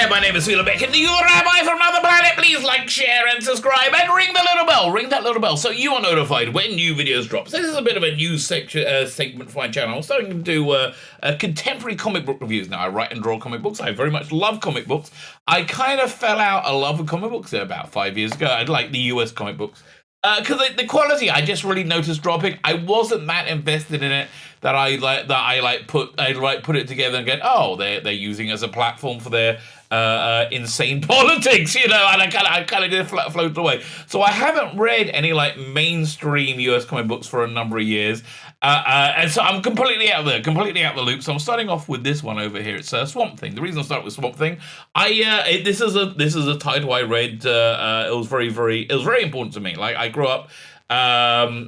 there, my name is Beck, and you're Rabbi from another planet. Please like, share, and subscribe, and ring the little bell. Ring that little bell so you are notified when new videos drop. So this is a bit of a new segment for my channel. I'm starting to do contemporary comic book reviews now. I write and draw comic books. I very much love comic books. I kind of fell out of love with comic books about 5 years ago. I like the US comic books. Because the quality, I just really noticed dropping. I wasn't that invested in it that I put it together and go, oh, they're using it as a platform for their insane politics, you know, and I kind of just floated away. So I haven't read any like mainstream US comic books for a number of years, and so I'm completely out of the loop. So I'm starting off with this one over here. It's Swamp Thing. The reason I start with Swamp Thing, this is a title I read. It was very important to me. Like I grew up.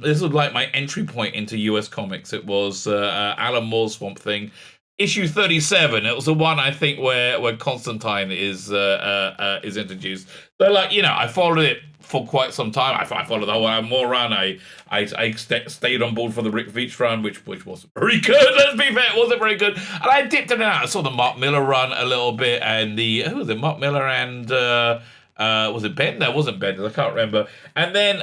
This was like my entry point into US comics. It was Alan Moore's Swamp Thing, issue 37. It was the one I think where Constantine is introduced. So like, you know, I followed it for quite some time. I followed the whole Alan Moore run. I stayed on board for the Rick Veitch run, which wasn't very good. Let's be fair, it wasn't very good. And I dipped in and out. I saw the Mark Millar run a little bit, and who was it? Mark Millar and was it Bendis? No, it wasn't Bendis. I can't remember. And then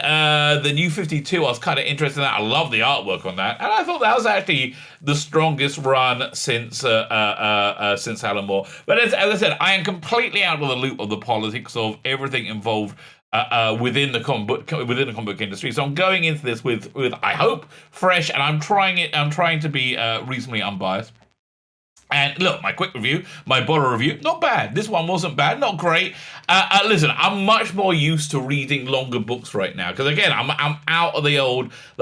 the New 52, I was kind of interested in that. I love the artwork on that, and I thought that was actually the strongest run since Alan Moore. But as I said, I am completely out of the loop of the politics of everything involved within the comic book industry. So I'm going into this with I hope fresh, and I'm trying to be reasonably unbiased. And look, my quick review, my bottle review, not bad. This one wasn't bad, not great. Listen, I'm much more used to reading longer books right now because again, I'm out of the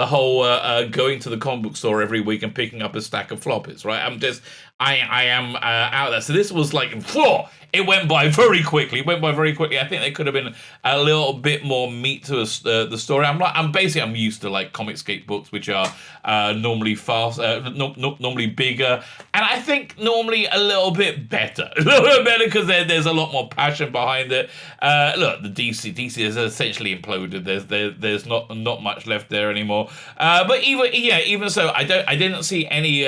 whole going to the comic book store every week and picking up a stack of floppies, right? I am out there. So this was like, whoa, it went by very quickly. I think there could have been a little bit more meat to the story. I'm used to like Comicscape books, which are normally fast, normally bigger, and I think normally a little bit better, because there's a lot more passion behind it. Look, the DC is essentially imploded. There's not much left there anymore. But even so, I didn't see any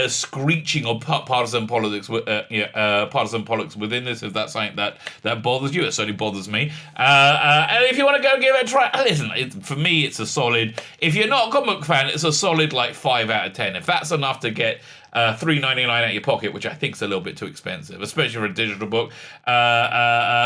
screeching or partisan politics within this. If that's something that bothers you, it certainly bothers me. And if you want to go give it a try, listen, for me it's a solid. If you're not a comic book fan, it's a solid like 5 out of 10. If that's enough to get $3.99 out of your pocket, which I think is a little bit too expensive, especially for a digital book.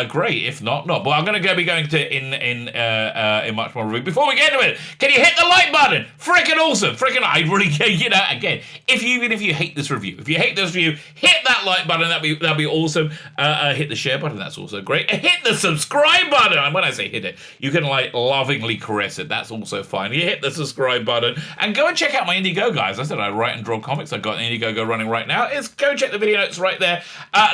Great. If not. But I'm going to be going to in much more review. Before we get into it, can you hit the like button? Freaking awesome! I really, you know, again, even if you hate this review, hit that like button. That'd be awesome. Hit the share button. That's also great. Hit the subscribe button. And when I say hit it, you can like lovingly caress it. That's also fine. You hit the subscribe button and go and check out my Indiegogo, guys. I said I write and draw comics. I got an Indiegogo running right now. Go check the video notes right there.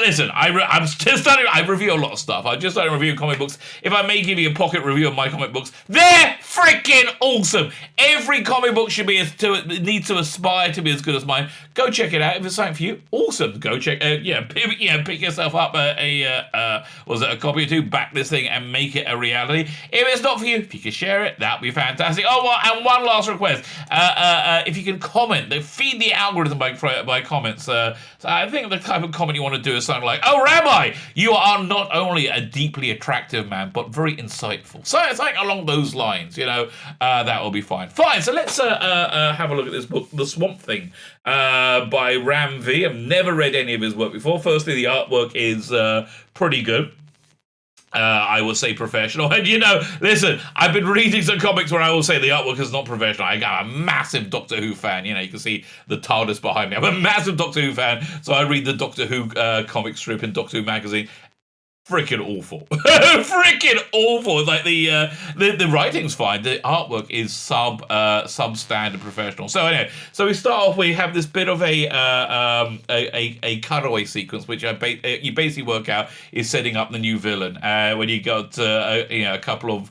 Listen, I review a lot of stuff. I just started reviewing comic books. If I may give you a pocket review of my comic books, they're freaking awesome. Every comic book needs to aspire to be as good as mine. Go check it out. If it's something for you, awesome. Go check. Pick yourself up a copy or two, back this thing, and make it a reality. If it's not for you, if you can share it, that'd be fantastic. Oh, well, and one last request: if you can comment, feed the algorithm by comments. So I think the type of comment you want to do is something like, "Oh, Rabbi, you are not only a deeply attractive man, but very insightful." So it's like along those lines, you know. That will be fine. Fine. So let's have a look at this book, The Swamp Thing, by Ram V. I've never read any of his work before. Firstly, the artwork is pretty good. I will say professional. And you know, listen, I've been reading some comics where I will say the artwork is not professional. I'm a massive Doctor Who fan. You know, you can see the TARDIS behind me. I'm a massive Doctor Who fan, so I read the Doctor Who comic strip in Doctor Who magazine. Freaking awful. Freaking awful. Like the writing's fine. The artwork is substandard professional. So anyway, so we start off, we have this bit of a cutaway sequence, which you basically work out is setting up the new villain. When you got a couple of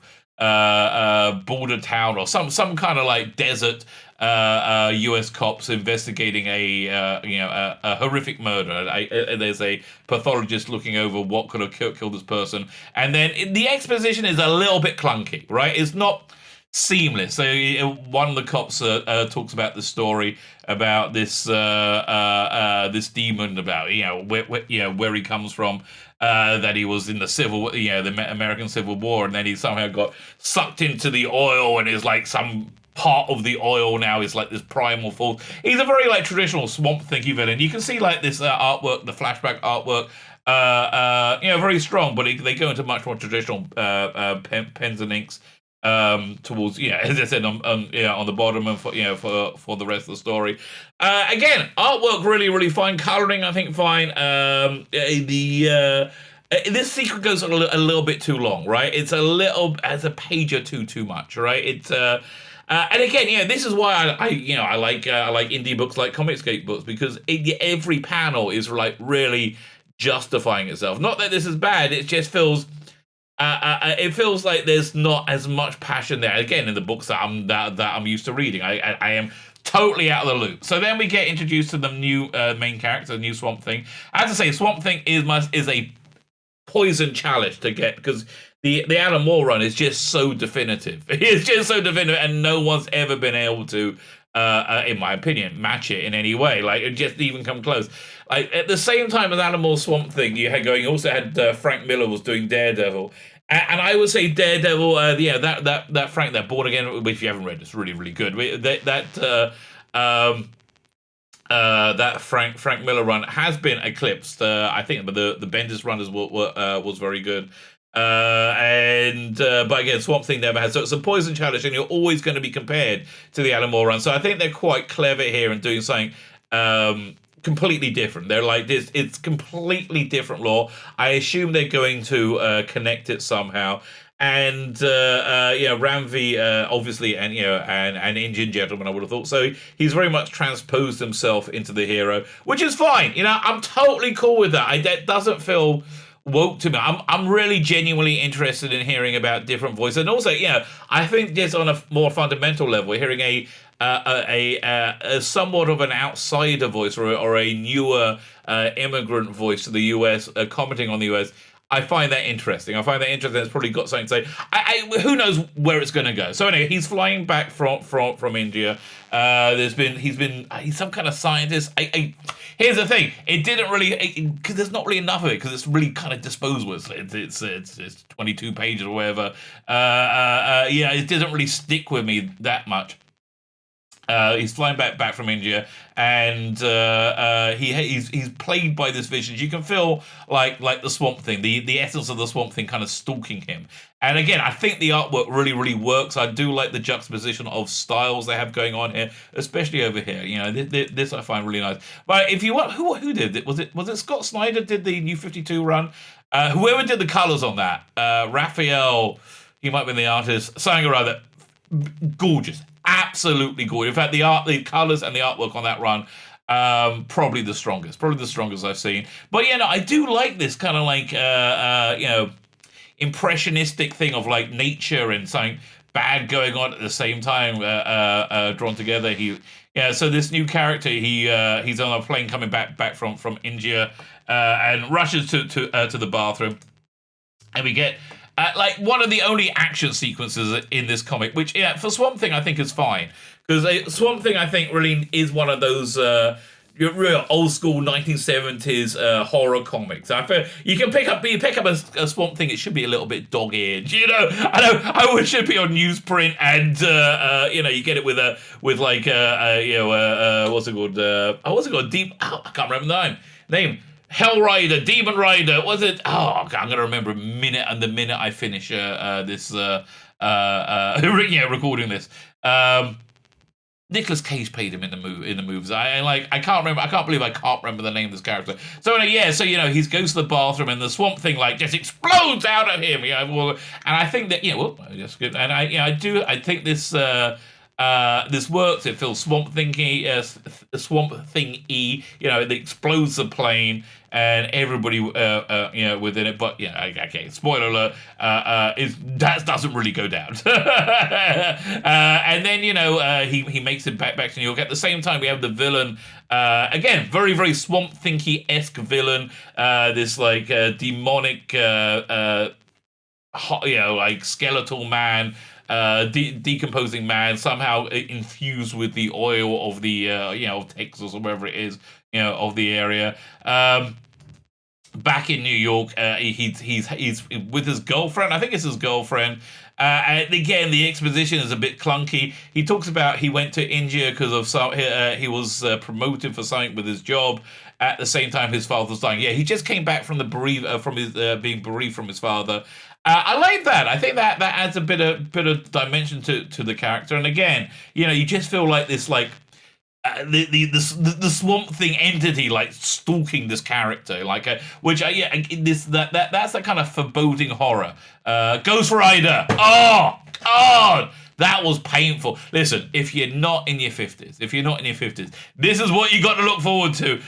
border town or some kind of like desert U.S. cops investigating a horrific murder. There's a pathologist looking over what could have killed this person, and then the exposition is a little bit clunky, right? It's not seamless. So one of the cops talks about the story about this this demon about where he comes from, that he was in the the American Civil War, and then he somehow got sucked into the oil and is like some part of the oil now is like this primal force. He's a very like traditional Swamp Thingy villain. You can see like this artwork, the flashback artwork, very strong, but they go into much more traditional pens and inks towards, as I said, on the bottom and for the rest of the story. Again, artwork really, really fine. Coloring, I think, fine. This secret goes a little bit too long, right? It's as a page or two too much, right? It's and again, this is why I like indie books, like Comicscape books, because every panel is like really justifying itself. Not that this is bad; it just feels. It feels like there's not as much passion there. Again, in the books that I'm used to reading, I am totally out of the loop. So then we get introduced to the new main character, the new Swamp Thing. I have to say, Swamp Thing is a poison chalice to get, because the Alan Moore run is just so definitive. It's just so definitive, and no one's ever been able to, in my opinion, match it in any way. Like, it just even come close. Like, at the same time as Alan Moore's Swamp Thing, you also had Frank Miller was doing Daredevil. And I would say Daredevil, that Frank, that Born Again, which if you haven't read, it's really, really good. That Frank Miller run has been eclipsed, I think, but the Bendis run was very good. But again, Swamp Thing never has. So it's a poison challenge, and you're always going to be compared to the Alan Moore run. So I think they're quite clever here in doing something completely different. They're like this. It's completely different lore. I assume they're going to connect it somehow. And Ramvi, obviously, and an Indian gentleman, I would have thought. So he's very much transposed himself into the hero, which is fine. I'm totally cool with that. That doesn't feel woke to me. I'm really genuinely interested in hearing about different voices, and also, I think just on a more fundamental level, hearing a somewhat of an outsider voice or a newer immigrant voice to the US, commenting on the US. I find that interesting. It's probably got something to say. Who knows where it's going to go. So anyway, he's flying back from India. He's some kind of scientist. Here's the thing. It didn't really, because there's not really enough of it, because it's really kind of disposable. It's 22 pages or whatever. It didn't really stick with me that much. He's flying back from India, and he's plagued by this vision. You can feel like the Swamp Thing, the essence of the Swamp Thing kind of stalking him. And again, I think the artwork really, really works. I do like the juxtaposition of styles they have going on here, especially over here. This I find really nice. But if you want, who did it? Was it Scott Snyder did the New 52 run? Whoever did the colors on that, Raphael, he might have been the artist, something or other. Gorgeous. Absolutely gorgeous. In fact, the colors and the artwork on that run, probably the strongest I've seen. But I do like this kind of like impressionistic thing of like nature and something bad going on at the same time, drawn together. So this new character, he's on a plane coming back from India, and rushes to the bathroom, and we get like one of the only action sequences in this comic, which for Swamp Thing I think is fine, because Swamp Thing I think really is one of those real old school 1970s horror comics. I feel you pick up a Swamp Thing, it should be a little bit dog-eared, I know it should be on newsprint, and you get it with what's it called, I can't remember the name. Hell Rider, Demon Rider, was it? Oh, I'm gonna remember the minute I finish this recording this. Nicolas Cage played him in the movies. I can't remember. I can't believe I can't remember the name of this character. So anyway, he goes to the bathroom and the Swamp Thing like just explodes out at him. And I think that that's good. And I think this. This works. It feels Swamp Thing-y. It explodes the plane and everybody, within it. But okay. Spoiler alert. That doesn't really go down. And then he makes it back to New York. At the same time, we have the villain. Again, very very Swamp Thing-esque villain. This demonic, like skeletal man. decomposing man, somehow infused with the oil of the of Texas or wherever it is, of the area. Back in New York, he's with his girlfriend. I think it's his girlfriend. And again, the exposition is a bit clunky. He talks about he went to India because of he was promoted for something with his job. At the same time, his father was dying. Yeah, he just came back from being bereaved from his father. I like that. I think that adds a bit of dimension to the character. And again, you just feel like this the Swamp Thing entity stalking this character, that's a kind of foreboding horror. Ghost Rider. Oh God, that was painful. Listen, if you're not in your 50s, this is what you got to look forward to.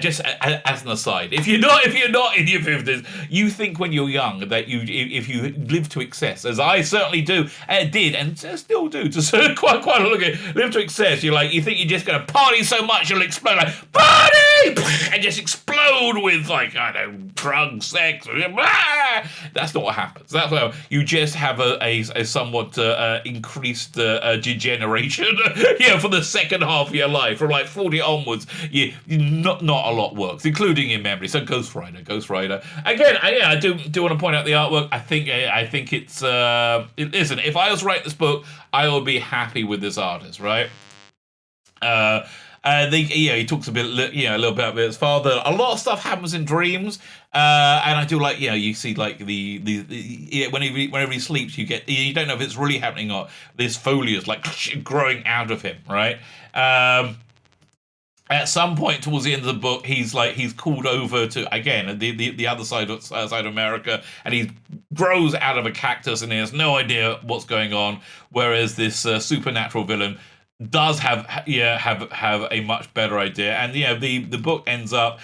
Just as an aside, if you're not in your 50s, you think when you're young that if you live to excess, as I certainly did and still do to quite a lot of it, live to excess, you think you're just going to party so much you'll explode, party, and just explode with drugs, sex. That's not what happens. That's what you just have a somewhat increased degeneration for the second half of your life. From 40 onwards, not a lot works, including in memory. So Ghost Rider. Again, I do want to point out the artwork. I think it's listen, if I was writing this book, I would be happy with this artist, right? He talks a little bit about his father. A lot of stuff happens in dreams, and I do you see whenever he sleeps, you don't know if it's really happening or this foliage growing out of him, right? At some point towards the end of the book, he's called over to again the other side of America, and he grows out of a cactus, and he has no idea what's going on. Whereas this supernatural villain does have a much better idea, and the book ends up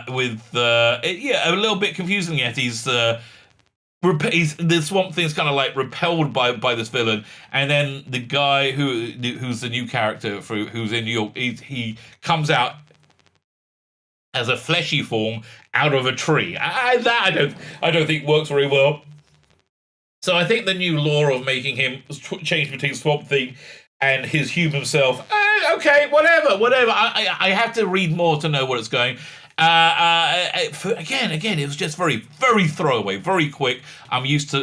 with a little bit confusing. Yet the Swamp Thing's kind of repelled by this villain, and then the guy who's the new character who's in New York, he comes out as a fleshy form out of a tree. That I don't think works very well. So I think the new law of making him change between Swamp Thing and his human self, okay, whatever. I have to read more to know what it's going. Again, it was just very, very throwaway, very quick. I'm used to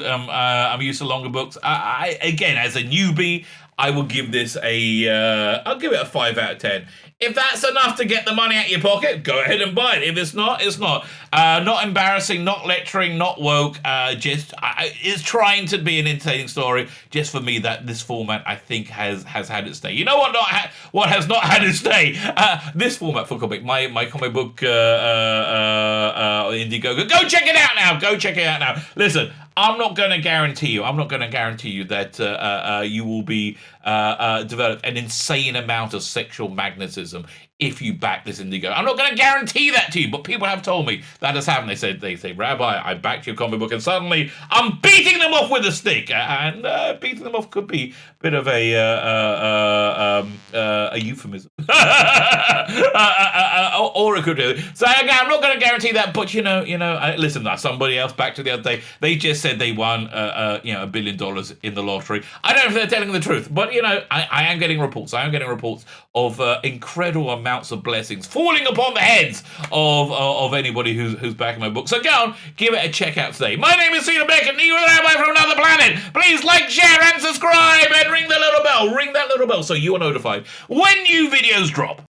longer books. Again, as a newbie, I will give this I'll give it a 5 out of 10. If that's enough to get the money out of your pocket, go ahead and buy it. If it's not, it's not. Not embarrassing, not lecturing, not woke. It's trying to be an entertaining story. Just for me, that this format, I think, has had its day. You know what? What has not had its day? This format for comic, my comic book Indiegogo. Go check it out now. Listen, I'm not going to guarantee you that you will be develop an insane amount of sexual magnetism if you back this Indigo. I'm not going to guarantee that to you, but people have told me that has happened. They say, Rabbi, I backed your comic book, and suddenly I'm beating them off with a stick. And beating them off could be a bit of a euphemism, or it could be. So again, I'm not going to guarantee that, but listen, somebody else back to the other day, they just said they won $1 billion in the lottery. I don't know if they're telling the truth, but I am getting reports. Of incredible amounts of blessings falling upon the heads of anybody who's backing my book. So go on, give it a check out today. My name is Cedar Beck, and you're Rabbi from another planet. Please like, share, and subscribe, and ring the little bell. Ring that little bell so you are notified when new videos drop.